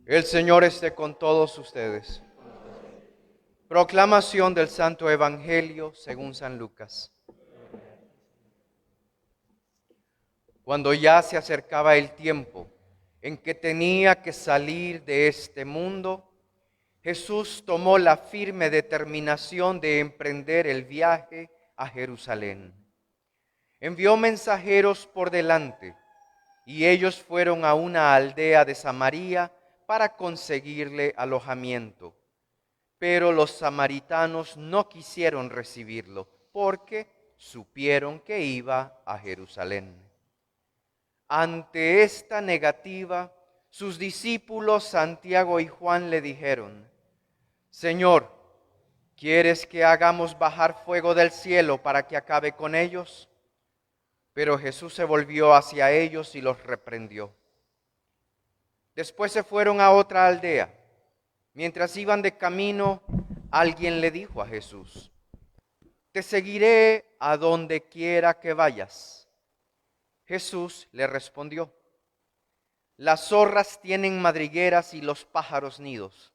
El Señor esté con todos ustedes. Proclamación del Santo Evangelio según San Lucas. Cuando ya se acercaba el tiempo en que tenía que salir de este mundo, Jesús tomó la firme determinación de emprender el viaje a Jerusalén. Envió mensajeros por delante y ellos fueron a una aldea de Samaria para conseguirle alojamiento. Pero los samaritanos no quisieron recibirlo porque supieron que iba a Jerusalén. Ante esta negativa, sus discípulos Santiago y Juan le dijeron: Señor, ¿quieres que hagamos bajar fuego del cielo para que acabe con ellos? Pero Jesús se volvió hacia ellos y los reprendió. Después se fueron a otra aldea. Mientras iban de camino, alguien le dijo a Jesús: Te seguiré a donde quiera que vayas. Jesús le respondió: Las zorras tienen madrigueras y los pájaros nidos,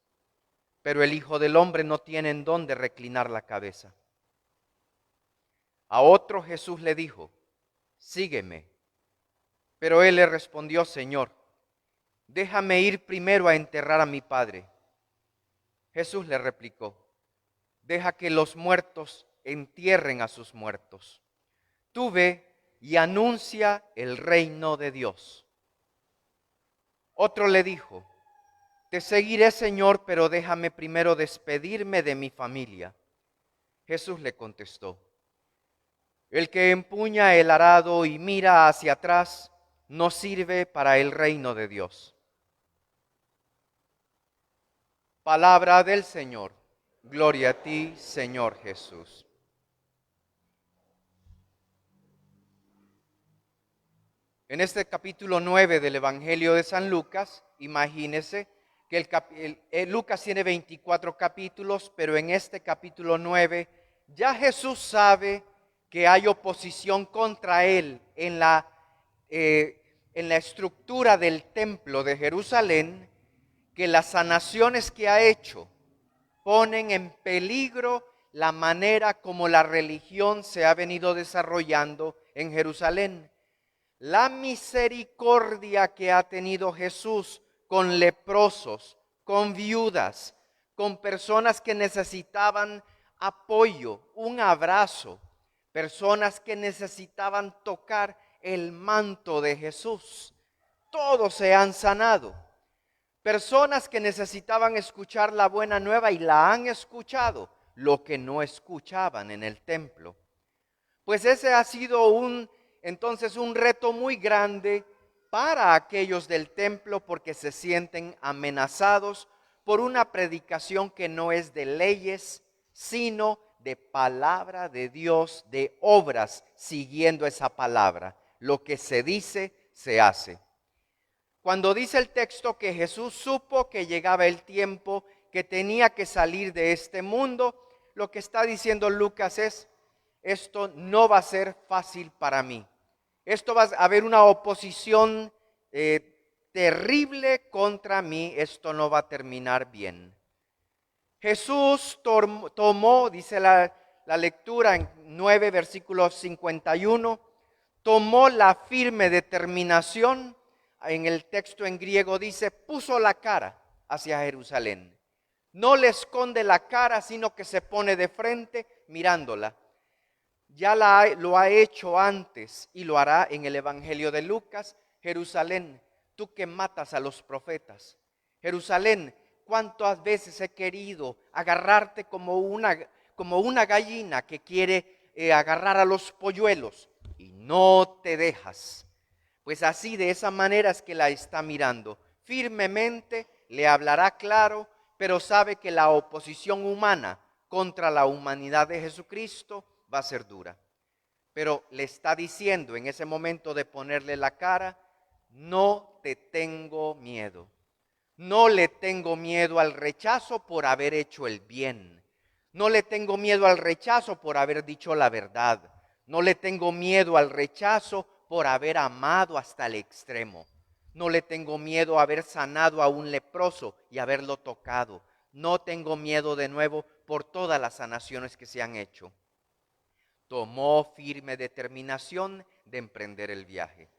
pero el Hijo del Hombre no tiene en dónde reclinar la cabeza. A otro Jesús le dijo: Sígueme. Pero él le respondió: Señor, déjame ir primero a enterrar a mi padre. Jesús le replicó: Deja que los muertos entierren a sus muertos. Tú ve y anuncia el reino de Dios. Otro le dijo: Te seguiré, Señor, pero déjame primero despedirme de mi familia. Jesús le contestó: El que empuña el arado y mira hacia atrás no sirve para el reino de Dios. Palabra del Señor. Gloria a ti, Señor Jesús. En este capítulo 9 del Evangelio de San Lucas, imagínese que Lucas tiene 24 capítulos, pero en este capítulo 9 ya Jesús sabe que hay oposición contra él en la estructura del templo de Jerusalén, que las sanaciones que ha hecho ponen en peligro la manera como la religión se ha venido desarrollando en Jerusalén. La misericordia que ha tenido Jesús con leprosos, con viudas, con personas que necesitaban apoyo, un abrazo, personas que necesitaban tocar el manto de Jesús. Todos se han sanado. Personas que necesitaban escuchar la buena nueva y la han escuchado, lo que no escuchaban en el templo. Pues ese ha sido entonces un reto muy grande para aquellos del templo, porque se sienten amenazados por una predicación que no es de leyes, sino de palabra de Dios, de obras siguiendo esa palabra. Lo que se dice, se hace. Cuando dice el texto que Jesús supo que llegaba el tiempo, que tenía que salir de este mundo, lo que está diciendo Lucas es: esto no va a ser fácil para mí. Esto va a haber una oposición terrible contra mí. Esto no va a terminar bien. Jesús tomó, dice la lectura en 9, versículo 51, tomó la firme determinación. En el texto en griego dice: puso la cara hacia Jerusalén. No le esconde la cara, sino que se pone de frente mirándola. Ya lo ha hecho antes y lo hará en el Evangelio de Lucas. Jerusalén, tú que matas a los profetas. Jerusalén, cuántas veces he querido agarrarte como una gallina que quiere agarrar a los polluelos y no te dejas. Pues así, de esa manera es que la está mirando. Firmemente le hablará claro, pero sabe que la oposición humana contra la humanidad de Jesucristo va a ser dura. Pero le está diciendo en ese momento de ponerle la cara: no te tengo miedo. No le tengo miedo al rechazo por haber hecho el bien. No le tengo miedo al rechazo por haber dicho la verdad. No le tengo miedo al rechazo por haber amado hasta el extremo. No le tengo miedo a haber sanado a un leproso y haberlo tocado. No tengo miedo de nuevo por todas las sanaciones que se han hecho. Tomó firme determinación de emprender el viaje.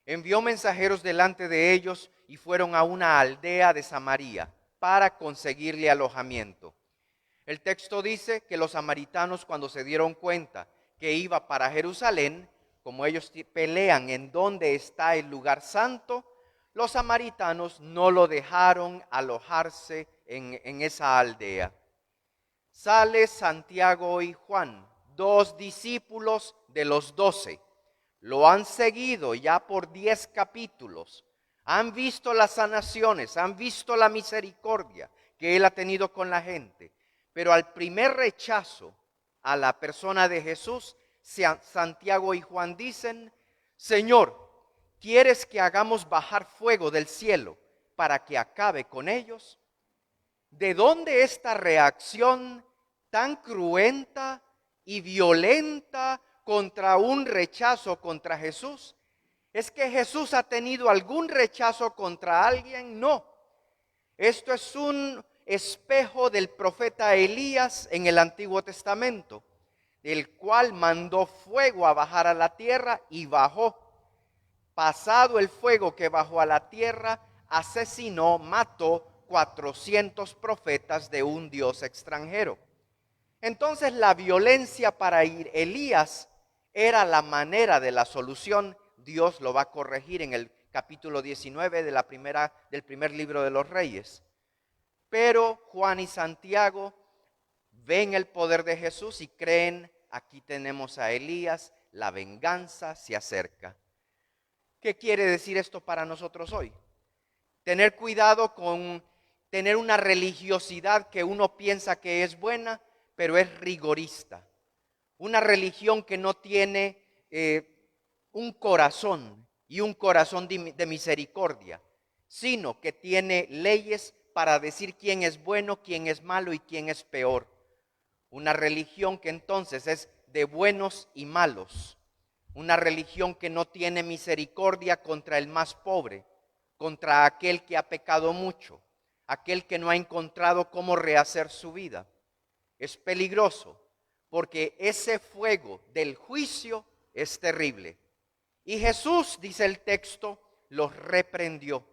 Envió mensajeros delante de ellos y fueron a una aldea de Samaria para conseguirle alojamiento. El texto dice que los samaritanos, cuando se dieron cuenta que iba para Jerusalén, como ellos pelean en dónde está el lugar santo, los samaritanos no lo dejaron alojarse en esa aldea. Sale Santiago y Juan, dos discípulos de los 12. Lo han seguido ya por 10 capítulos. Han visto las sanaciones, han visto la misericordia que él ha tenido con la gente. Pero al primer rechazo a la persona de Jesús, Santiago y Juan dicen: Señor, ¿quieres que hagamos bajar fuego del cielo para que acabe con ellos? ¿De dónde esta reacción tan cruenta y violenta contra un rechazo contra Jesús? ¿Es que Jesús ha tenido algún rechazo contra alguien? No. Esto es un espejo del profeta Elías en el Antiguo Testamento, el cual mandó fuego a bajar a la tierra y bajó. Pasado el fuego que bajó a la tierra, asesinó, mató 400 profetas de un Dios extranjero. Entonces la violencia para Elías era la manera de la solución. Dios lo va a corregir en el capítulo 19 del primer libro de los Reyes. Pero Juan y Santiago ven el poder de Jesús y creen: aquí tenemos a Elías, la venganza se acerca. ¿Qué quiere decir esto para nosotros hoy? Tener cuidado con tener una religiosidad que uno piensa que es buena, pero es rigorista. Una religión que no tiene un corazón y un corazón de misericordia, sino que tiene leyes para decir quién es bueno, quién es malo y quién es peor. Una religión que entonces es de buenos y malos. Una religión que no tiene misericordia contra el más pobre, contra aquel que ha pecado mucho, aquel que no ha encontrado cómo rehacer su vida. Es peligroso porque ese fuego del juicio es terrible. Y Jesús, dice el texto, los reprendió.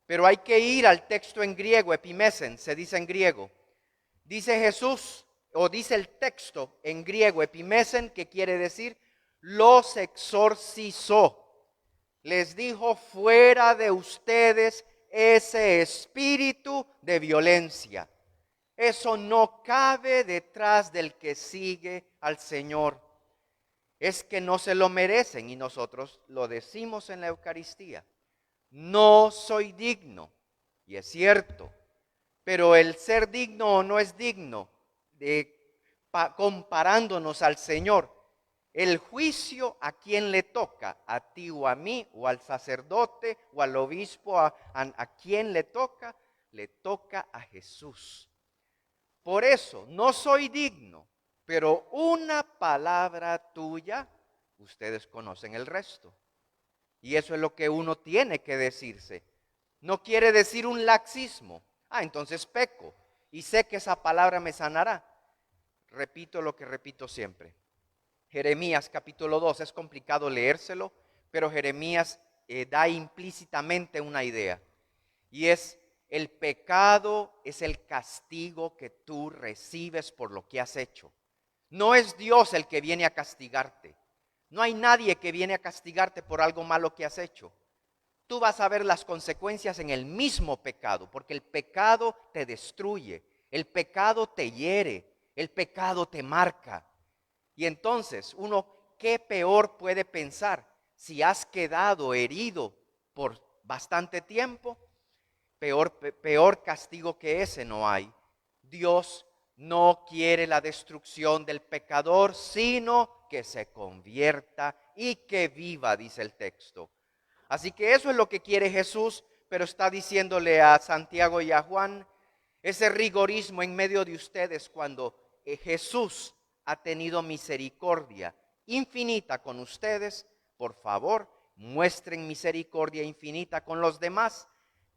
Pero hay que ir al texto en griego, epimesen, se dice en griego. Dice Jesús, o dice el texto en griego, epimesen, que quiere decir: los exorcizó. Les dijo: fuera de ustedes ese espíritu de violencia. Eso no cabe detrás del que sigue al Señor. Es que no se lo merecen y nosotros lo decimos en la Eucaristía. No soy digno, y es cierto, pero el ser digno o no es digno, comparándonos al Señor, el juicio a quién le toca, a ti o a mí, o al sacerdote o al obispo, a quién le toca a Jesús. Por eso no soy digno, pero una palabra tuya, ustedes conocen el resto. Y eso es lo que uno tiene que decirse. No quiere decir un laxismo. Entonces peco y sé que esa palabra me sanará. Repito lo que repito siempre. Jeremías capítulo 2, es complicado leérselo, pero Jeremías da implícitamente una idea. Y es: el pecado es el castigo que tú recibes por lo que has hecho. No es Dios el que viene a castigarte. No hay nadie que viene a castigarte por algo malo que has hecho. Tú vas a ver las consecuencias en el mismo pecado, porque el pecado te destruye, el pecado te hiere, el pecado te marca. Y entonces uno, ¿qué peor puede pensar? Si has quedado herido por bastante tiempo, peor castigo que ese no hay. Dios no quiere la destrucción del pecador, sino que se convierta y que viva, dice el texto. Así que eso es lo que quiere Jesús, pero está diciéndole a Santiago y a Juan: ese rigorismo en medio de ustedes, cuando Jesús ha tenido misericordia infinita con ustedes, por favor, muestren misericordia infinita con los demás,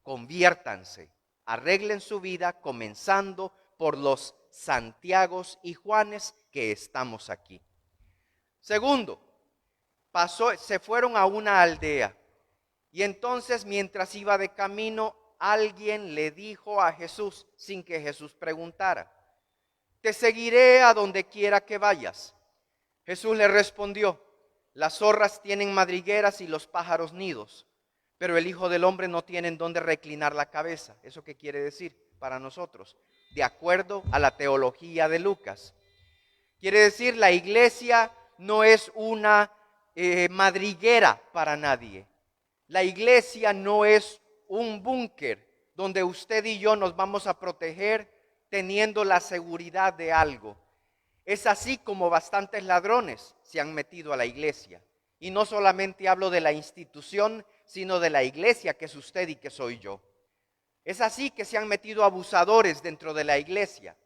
conviértanse, arreglen su vida comenzando por los Santiagos y Juanes que estamos aquí. Segundo, se fueron a una aldea y entonces mientras iba de camino alguien le dijo a Jesús sin que Jesús preguntara: te seguiré a donde quiera que vayas. Jesús le respondió: las zorras tienen madrigueras y los pájaros nidos, pero el Hijo del Hombre no tiene en dónde reclinar la cabeza. ¿Eso qué quiere decir para nosotros? De acuerdo a la teología de Lucas. Quiere decir, la iglesia no es una madriguera para nadie. La iglesia no es un búnker donde usted y yo nos vamos a proteger teniendo la seguridad de algo. Es así como bastantes ladrones se han metido a la iglesia. Y no solamente hablo de la institución, sino de la iglesia que es usted y que soy yo. Es así que se han metido abusadores dentro de la iglesia.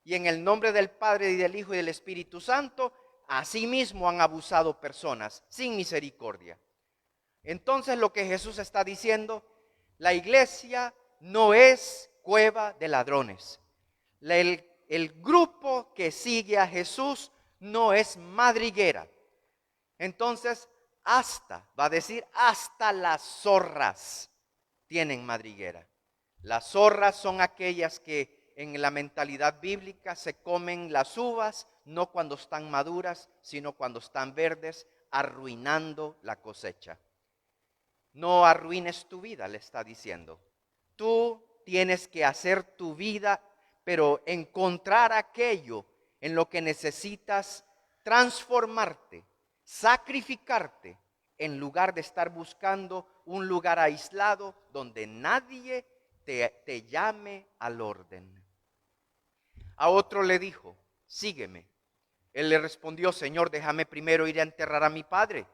Y en el nombre del Padre y del Hijo y del Espíritu Santo, asimismo han abusado personas sin misericordia. Entonces lo que Jesús está diciendo, la iglesia no es cueva de ladrones. El grupo que sigue a Jesús no es madriguera. Entonces, va a decir, hasta las zorras tienen madriguera. Las zorras son aquellas que en la mentalidad bíblica se comen las uvas, no cuando están maduras, sino cuando están verdes, arruinando la cosecha. No arruines tu vida, le está diciendo. Tú tienes que hacer tu vida, pero encontrar aquello en lo que necesitas transformarte, sacrificarte, en lugar de estar buscando un lugar aislado donde nadie te llame al orden. A otro le dijo: sígueme. Él le respondió: Señor, déjame primero ir a enterrar a mi padre.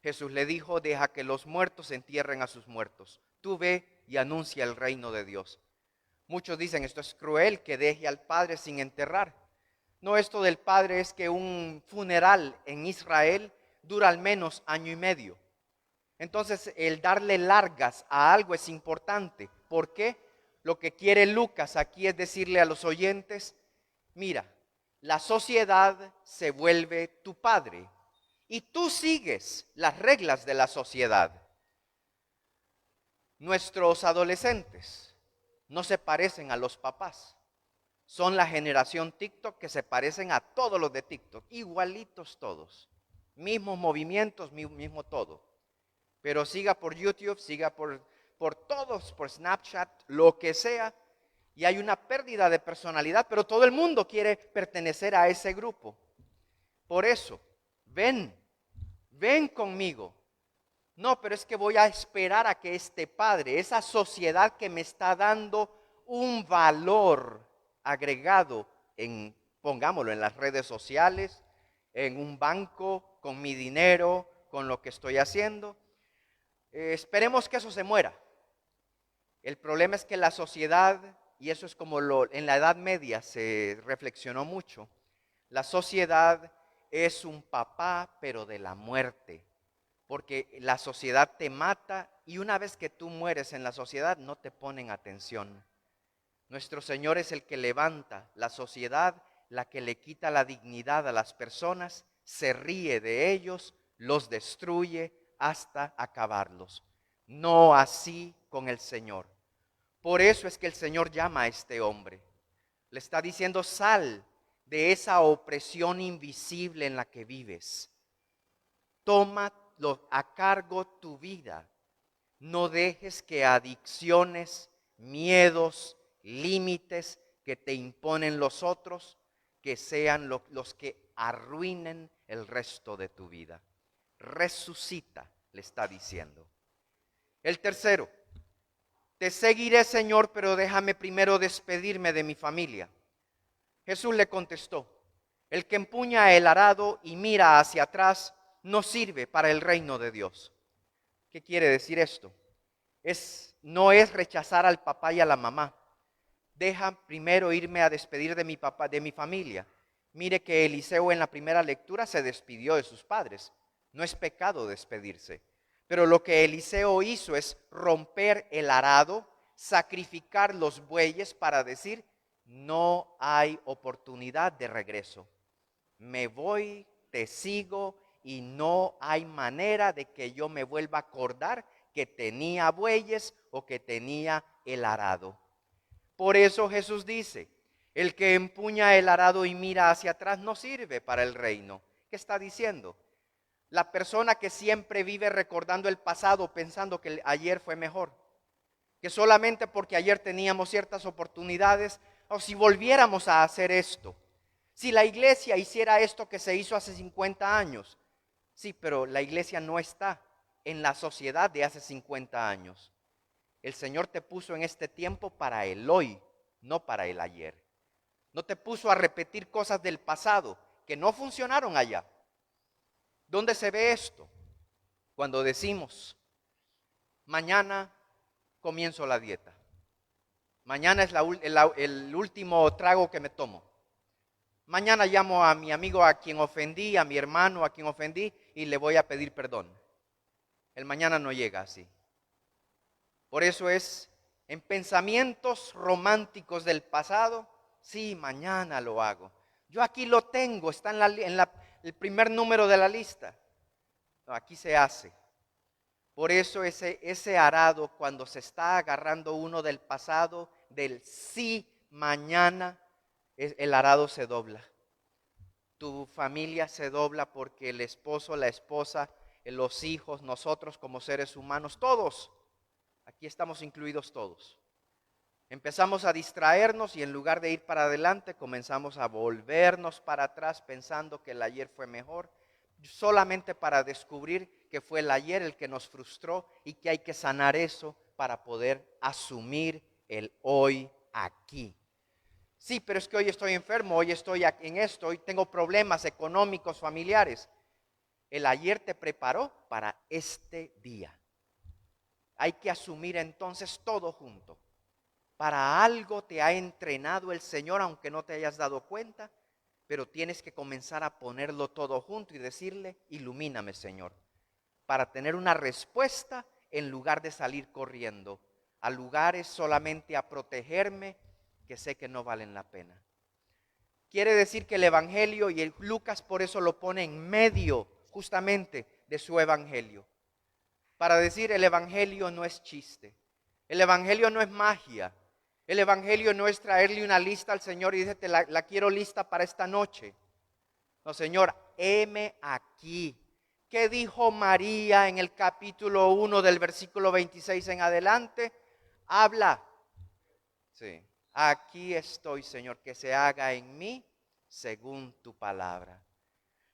Jesús le dijo: deja que los muertos entierren a sus muertos. Tú ve y anuncia el reino de Dios. Muchos dicen: esto es cruel, que deje al padre sin enterrar. No, esto del padre es que un funeral en Israel dura al menos 1 año y medio. Entonces, el darle largas a algo es importante. ¿Por qué? Lo que quiere Lucas aquí es decirle a los oyentes: mira, la sociedad se vuelve tu padre y tú sigues las reglas de la sociedad. Nuestros adolescentes no se parecen a los papás. Son la generación TikTok que se parecen a todos los de TikTok, igualitos todos, mismos movimientos, mismo todo. Pero siga por YouTube, siga por todos, por Snapchat, lo que sea, y hay una pérdida de personalidad, pero todo el mundo quiere pertenecer a ese grupo. Por eso, ven conmigo. No, pero es que voy a esperar a que este padre, esa sociedad que me está dando un valor agregado pongámoslo, en las redes sociales, en un banco, con mi dinero, con lo que estoy haciendo. Esperemos que eso se muera. El problema es que la sociedad, y eso es como en la Edad Media se reflexionó mucho, la sociedad es un papá, pero de la muerte. Porque la sociedad te mata y una vez que tú mueres en la sociedad no te ponen atención. Nuestro Señor es el que levanta la sociedad, la que le quita la dignidad a las personas, se ríe de ellos, los destruye hasta acabarlos. No así con el Señor. Por eso es que el Señor llama a este hombre. Le está diciendo: sal de esa opresión invisible en la que vives. Toma a cargo tu vida. No dejes que adicciones, miedos, límites que te imponen los otros, que sean los que arruinen el resto de tu vida. Resucita, le está diciendo. El tercero: te seguiré, Señor, pero déjame primero despedirme de mi familia. Jesús le contestó: el que empuña el arado y mira hacia atrás no sirve para el reino de Dios. ¿Qué quiere decir esto? No es rechazar al papá y a la mamá. Deja primero irme a despedir de mi papá, de mi familia. Mire que Eliseo en la primera lectura se despidió de sus padres. No es pecado despedirse. Pero lo que Eliseo hizo es romper el arado, sacrificar los bueyes para decir, no hay oportunidad de regreso. Me voy, te sigo y no hay manera de que yo me vuelva a acordar que tenía bueyes o que tenía el arado. Por eso Jesús dice, el que empuña el arado y mira hacia atrás no sirve para el reino. ¿Qué está diciendo? La persona que siempre vive recordando el pasado pensando que ayer fue mejor, que solamente porque ayer teníamos ciertas oportunidades, o si volviéramos a hacer esto, si la iglesia hiciera esto que se hizo hace 50 años, sí, pero la iglesia no está en la sociedad de hace 50 años. El Señor te puso en este tiempo para el hoy, no para el ayer. No te puso a repetir cosas del pasado que no funcionaron allá. ¿Dónde se ve esto? Cuando decimos, mañana comienzo la dieta. Mañana es el último trago que me tomo. Mañana llamo a mi amigo a quien ofendí, a mi hermano a quien ofendí y le voy a pedir perdón. El mañana no llega así. Por eso es en pensamientos románticos del pasado, sí, mañana lo hago. Yo aquí lo tengo, está en el primer número de la lista. No, aquí se hace. Por eso ese arado, cuando se está agarrando uno del pasado, del sí, mañana, el arado se dobla. Tu familia se dobla porque el esposo, la esposa, los hijos, nosotros como seres humanos, todos, aquí estamos incluidos todos. Empezamos a distraernos y en lugar de ir para adelante, comenzamos a volvernos para atrás pensando que el ayer fue mejor, solamente para descubrir que fue el ayer el que nos frustró y que hay que sanar eso para poder asumir el hoy aquí. Sí, pero es que hoy estoy enfermo, hoy estoy en esto, hoy tengo problemas económicos, familiares. El ayer te preparó para este día. Hay que asumir entonces todo junto. Para algo te ha entrenado el Señor, aunque no te hayas dado cuenta, pero tienes que comenzar a ponerlo todo junto y decirle, ilumíname, Señor, para tener una respuesta en lugar de salir corriendo a lugares solamente a protegerme que sé que no valen la pena. Quiere decir que el Evangelio, y Lucas por eso lo pone en medio justamente de su Evangelio, para decir el Evangelio no es chiste, el Evangelio no es magia, el Evangelio no es traerle una lista al Señor y dice, la quiero lista para esta noche. No, Señor, heme aquí. ¿Qué dijo María en el capítulo 1 del versículo 26 en adelante? Habla. Sí. Aquí estoy, Señor, que se haga en mí según tu palabra.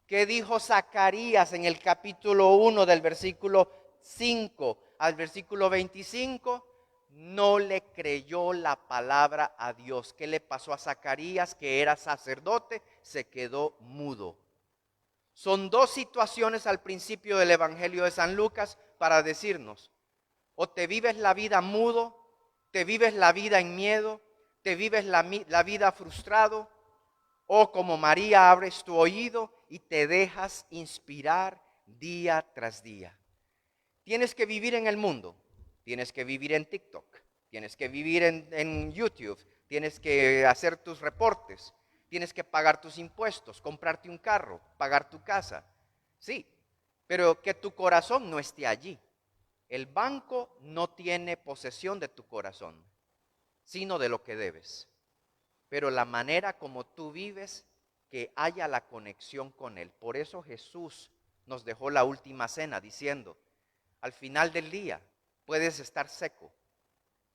¿Qué dijo Zacarías en el capítulo 1 del versículo 5 al versículo 25? No le creyó la palabra a Dios. ¿Qué le pasó a Zacarías, que era sacerdote? Se quedó mudo. Son dos situaciones al principio del Evangelio de San Lucas para decirnos, o te vives la vida mudo, te vives la vida en miedo, te vives la vida frustrado, o como María abres tu oído y te dejas inspirar día tras día. Tienes que vivir en el mundo, tienes que vivir en TikTok, tienes que vivir en YouTube, tienes que hacer tus reportes, tienes que pagar tus impuestos, comprarte un carro, pagar tu casa. Sí, pero que tu corazón no esté allí. El banco no tiene posesión de tu corazón, sino de lo que debes. Pero la manera como tú vives, que haya la conexión con Él. Por eso Jesús nos dejó la última cena diciendo, al final del día puedes estar seco,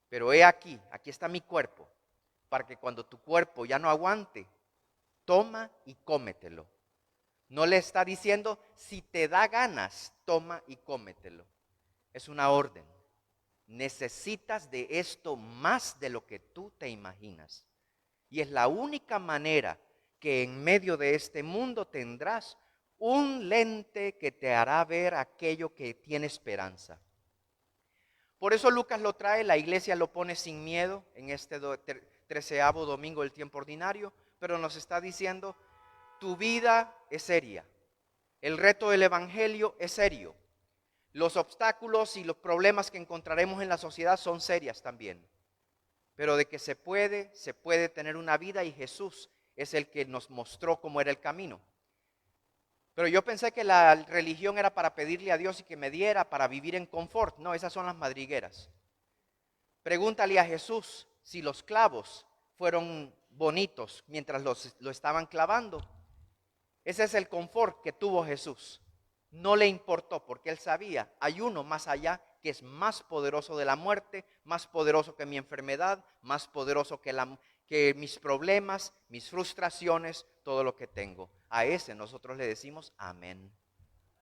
pero he aquí está mi cuerpo, para que cuando tu cuerpo ya no aguante, toma y cómetelo. No le está diciendo, si te da ganas, toma y cómetelo. Es una orden. Necesitas de esto más de lo que tú te imaginas. Y es la única manera que en medio de este mundo tendrás un lente que te hará ver aquello que tiene esperanza. Por eso Lucas lo trae, la iglesia lo pone sin miedo en este 13º domingo del tiempo ordinario, pero nos está diciendo, tu vida es seria, el reto del Evangelio es serio, Los obstáculos y los problemas que encontraremos en la sociedad son serias también. Pero de que se puede tener una vida, y Jesús es el que nos mostró cómo era el camino. Pero yo pensé que la religión era para pedirle a Dios y que me diera para vivir en confort. No, esas son las madrigueras. Pregúntale a Jesús si los clavos fueron bonitos mientras lo estaban clavando. Ese es el confort que tuvo Jesús. No le importó porque él sabía, hay uno más allá que es más poderoso de la muerte, más poderoso que mi enfermedad, más poderoso que mis problemas, mis frustraciones, todo lo que tengo. A ese nosotros le decimos amén.